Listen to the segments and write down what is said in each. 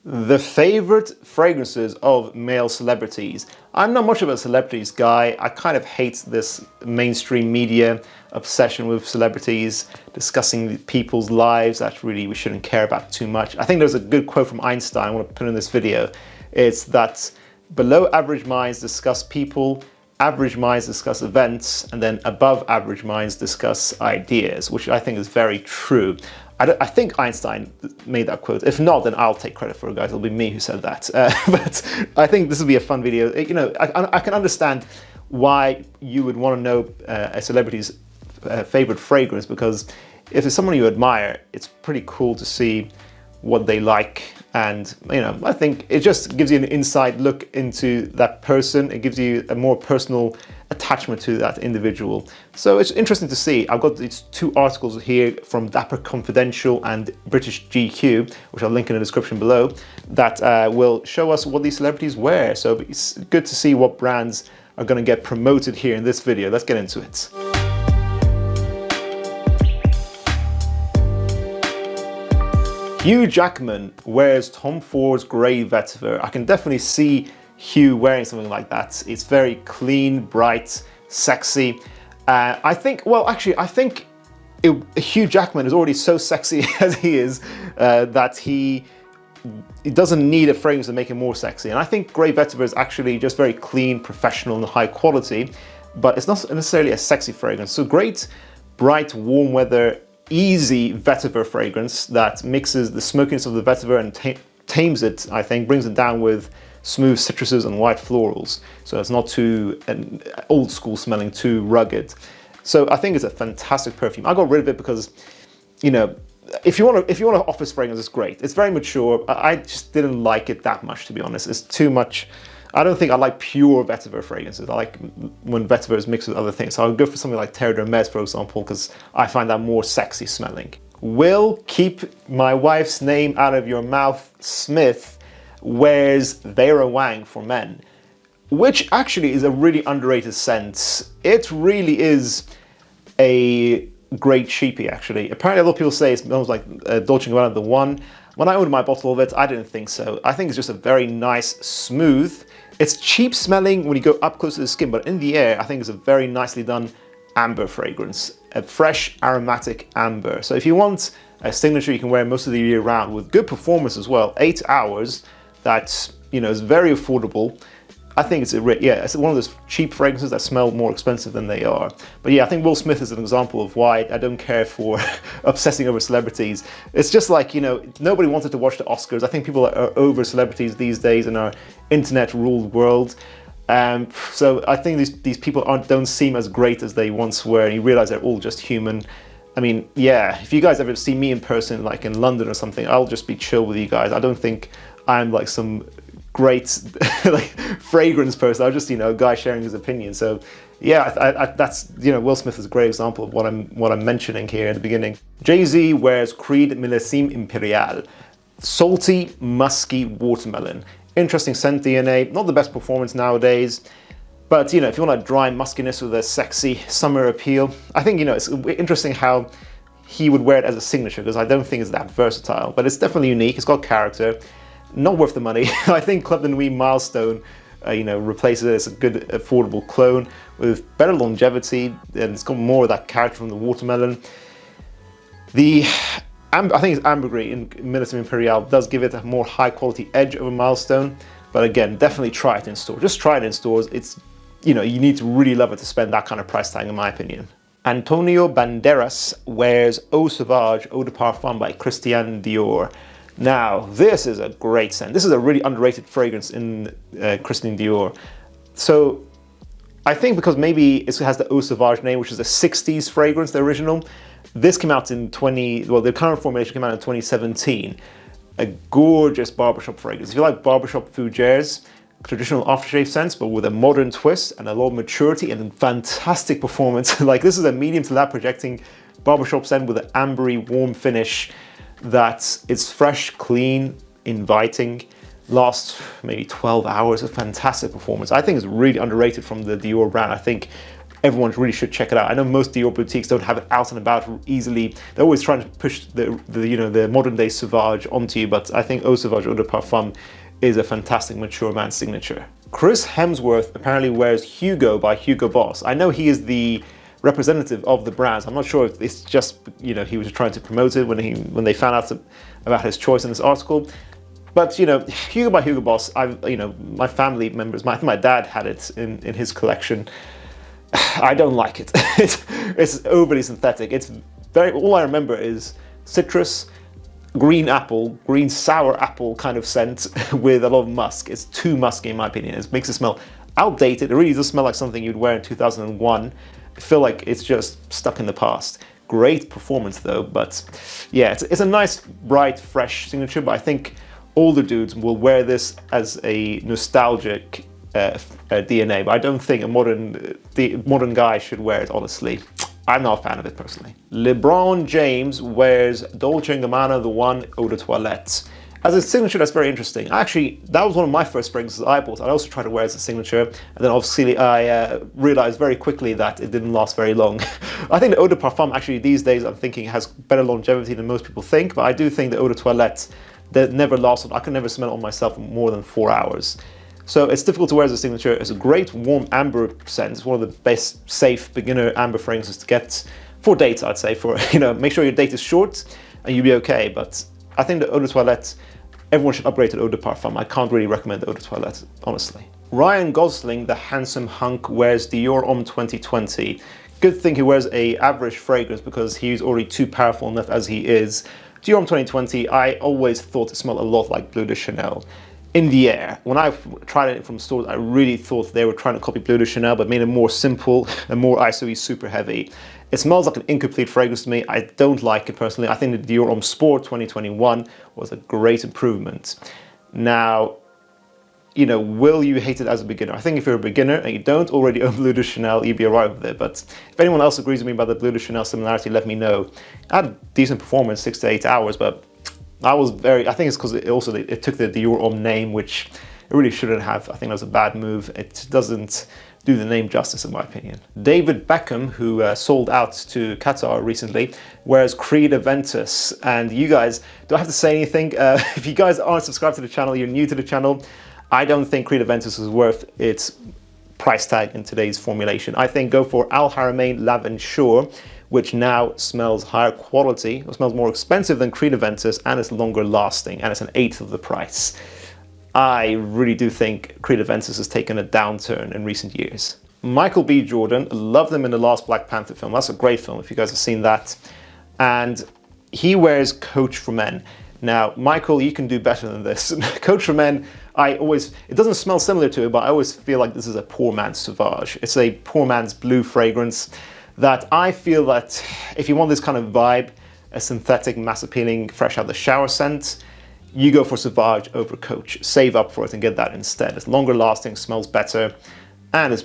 The favorite fragrances of male celebrities. I'm not much of a celebrities guy. I kind of hate this mainstream media obsession with celebrities, discussing people's lives that really we shouldn't care about too much. I think there's a good quote from Einstein I want to put in this video. It's that below average minds discuss people, average minds discuss events, and then above average minds discuss ideas, which I think is very true. I think Einstein made that quote. If not, then I'll take credit for it, guys. It'll be me who said that. But I think this will be a fun video. You know, I can understand why you would want to know a celebrity's favorite fragrance, because if it's someone you admire, it's pretty cool to see what they like. And, you know, I think it just gives you an inside look into that person. It gives you a more personal attachment to that individual. So it's interesting to see. I've got these two articles here from Dapper Confidential and British GQ, which I'll link in the description below, that will show us what these celebrities wear. So it's good to see what brands are going to get promoted here in this video. Let's get into it. Hugh Jackman wears Tom Ford's grey Vetiver. I can definitely see Hugh wearing something like that. It's very clean, bright, sexy. I think Hugh Jackman is already so sexy as he is that he doesn't need a fragrance to make him more sexy. And I think grey Vetiver is actually just very clean, professional, and high quality, but it's not necessarily a sexy fragrance. So great, bright, warm weather, easy vetiver fragrance that mixes the smokiness of the vetiver and tames it, I think, brings it down with smooth citruses and white florals. So it's not too old school smelling, too rugged. So I think it's a fantastic perfume. I got rid of it because, you know, if you want an office fragrance, it's great. It's very mature. I just didn't like it that much, to be honest. It's too much. I don't think I like pure vetiver fragrances. I like when vetiver is mixed with other things. So I'll go for something like Terre d'Hermès, for example, because I find that more sexy smelling. Will keep my wife's name out of your mouth Smith wears Vera Wang for men, which actually is a really underrated scent. It really is a great cheapie, actually. Apparently a lot of people say it smells like Dolce & Gabbana The One. When I owned my bottle of it, I didn't think so. I think it's just a very nice, smooth. It's cheap smelling when you go up close to the skin, but in the air, I think it's a very nicely done amber fragrance. A fresh, aromatic amber. So if you want a signature you can wear most of the year round with good performance as well, 8 hours, that, you know, is very affordable. I think it's one of those cheap fragrances that smell more expensive than they are. But yeah, I think Will Smith is an example of why I don't care for obsessing over celebrities. It's just like, you know, nobody wanted to watch the Oscars. I think people are over celebrities these days in our internet-ruled world. So I think these people don't seem as great as they once were, and you realize they're all just human. I mean, yeah, if you guys ever see me in person, like in London or something, I'll just be chill with you guys. I don't think I'm like some great like fragrance person. I'm just, you know, a guy sharing his opinion. So yeah, that's, you know, Will Smith is a great example of what I'm mentioning here in the beginning. Jay-Z wears Creed Miliseme Imperial, salty, musky watermelon. Interesting scent DNA, not the best performance nowadays, but, you know, if you want a dry muskiness with a sexy summer appeal, I think, you know, it's interesting how he would wear it as a signature, because I don't think it's that versatile, but it's definitely unique. It's got character. Not worth the money. I think Club de Nuit Milestone, you know, replaces it as a good, affordable clone with better longevity, and it's got more of that character from the watermelon. I think it's ambergris in Miliseme Imperial does give it a more high-quality edge over Milestone, but again, definitely try it in store. Just try it in stores. It's, you know, you need to really love it to spend that kind of price tag, in my opinion. Antonio Banderas wears Eau Sauvage Eau de Parfum by Christian Dior. Now, this is a great scent. This is a really underrated fragrance in Christian Dior. So I think because maybe it has the Eau Sauvage name, which is a 60s fragrance, the original. This came out in the current formulation came out in 2017. A gorgeous barbershop fragrance. If you like barbershop fougères, traditional aftershave scents, but with a modern twist and a lot of maturity and fantastic performance. Like, this is a medium to lab projecting barbershop scent with an ambery, warm finish that is fresh, clean, inviting, lasts maybe 12 hours of fantastic performance. I think it's really underrated from the Dior brand. I think everyone really should check it out. I know most Dior boutiques don't have it out and about easily. They're always trying to push the modern day Sauvage onto you, but I think Eau Sauvage Eau de Parfum is a fantastic mature man signature. Chris Hemsworth apparently wears Hugo by Hugo Boss. I know he is the representative of the brands. I'm not sure if it's just, he was trying to promote it when they found out about his choice in this article. But Hugo by Hugo Boss, my family members, my dad had it in his collection. I don't like it. It's overly synthetic. All I remember is citrus, green sour apple kind of scent with a lot of musk. It's too musky in my opinion. It makes it smell outdated. It really does smell like something you'd wear in 2001. I feel like it's just stuck in the past. Great performance though, but yeah, it's a nice, bright, fresh signature, but I think older dudes will wear this as a nostalgic DNA, but I don't think a modern guy should wear it, honestly. I'm not a fan of it personally. Lebron James wears Dolce & Gabbana The One Eau de Toilette. As a signature, that's very interesting. Actually, that was one of my first fragrances I bought. I also tried to wear it as a signature, and then obviously I realized very quickly that it didn't last very long. I think the Eau de Parfum actually these days I'm thinking has better longevity than most people think, but I do think the Eau de Toilette that never lasted. I could never smell it on myself for more than 4 hours. So it's difficult to wear as a signature. It's a great warm amber scent. It's one of the best safe beginner amber fragrances to get for dates, I'd say. For make sure your date is short and you'll be okay. But I think the Eau de Toilette, everyone should upgrade to Eau de Parfum. I can't really recommend the Eau de Toilette, honestly. Ryan Gosling, the handsome hunk, wears Dior Homme 2020. Good thing he wears a average fragrance because he's already too powerful enough as he is. Dior Homme 2020, I always thought it smelled a lot like Bleu de Chanel. In the air. When I tried it from stores, I really thought they were trying to copy Bleu de Chanel, but made it more simple and more ISO-y, super heavy. It smells like an incomplete fragrance to me. I don't like it personally. I think the Dior Homme Sport 2021 was a great improvement. Now, will you hate it as a beginner? I think if you're a beginner and you don't already own Bleu de Chanel, you'd be alright with it. But if anyone else agrees with me about the Bleu de Chanel similarity, let me know. I had a decent performance, 6 to 8 hours, but I think it's because it took the Dior Homme name, which it really shouldn't have. I think that was a bad move. It doesn't do the name justice in my opinion. David Beckham, who sold out to Qatar recently, wears Creed Aventus. And you guys, do I have to say anything? If you guys aren't subscribed to the channel, you're new to the channel, I don't think Creed Aventus is worth its price tag in today's formulation. I think go for Al Haramain L'Aventure, which now smells higher quality. It smells more expensive than Creed Aventus, and it's longer lasting, and it's an eighth of the price. I really do think Creed Aventus has taken a downturn in recent years. Michael B. Jordan, loved him in the last Black Panther film. That's a great film if you guys have seen that. And he wears Coach for Men. Now, Michael, you can do better than this. Coach for Men, it doesn't smell similar to it, but I always feel like this is a poor man's Sauvage. It's a poor man's blue fragrance that I feel that if you want this kind of vibe, a synthetic, mass appealing, fresh out the shower scent, you go for Sauvage over Coach. Save up for it and get that instead. It's longer lasting, smells better, and it's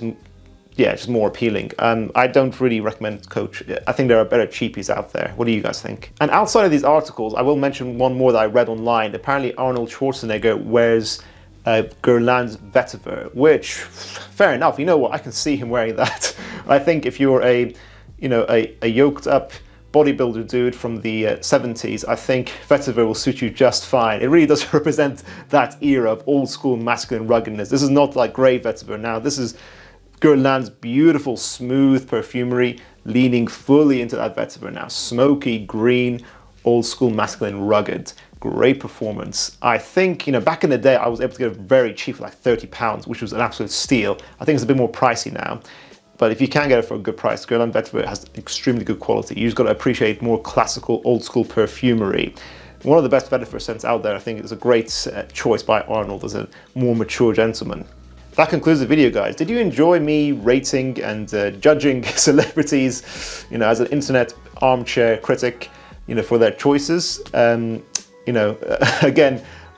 just more appealing. I don't really recommend Coach. I think there are better cheapies out there. What do you guys think? And outside of these articles, I will mention one more that I read online. Apparently Arnold Schwarzenegger wears Guerlain's Vetiver, which, fair enough, you know what, I can see him wearing that. I think if you're a yoked up bodybuilder dude from the 70s, I think Vetiver will suit you just fine. It really does represent that era of old school masculine ruggedness. This is not like grey Vetiver now. This is Guerlain's beautiful, smooth perfumery leaning fully into that Vetiver now. Smoky, green, old school masculine rugged. Great performance. I think, back in the day, I was able to get it very cheap for like £30, which was an absolute steal. I think it's a bit more pricey now. But if you can get it for a good price, Guerlain Vetiver has extremely good quality. You just got to appreciate more classical, old school perfumery. One of the best Vetiver scents out there. I think it's a great choice by Arnold as a more mature gentleman. That concludes the video, guys. Did you enjoy me rating and judging celebrities, as an internet armchair critic, for their choices? Again,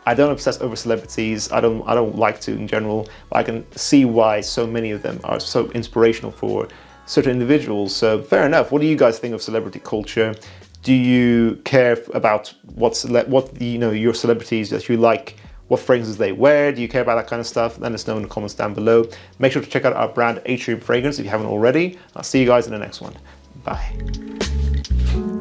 I don't obsess over celebrities. I don't like to in general. But I can see why so many of them are so inspirational for certain individuals. So fair enough. What do you guys think of celebrity culture? Do you care about your celebrities that you like what fragrances they wear. Do you care about that kind of stuff? Let us know in the comments down below. Make sure to check out our brand Atrium fragrance if you haven't already. I'll see you guys in the next one. Bye.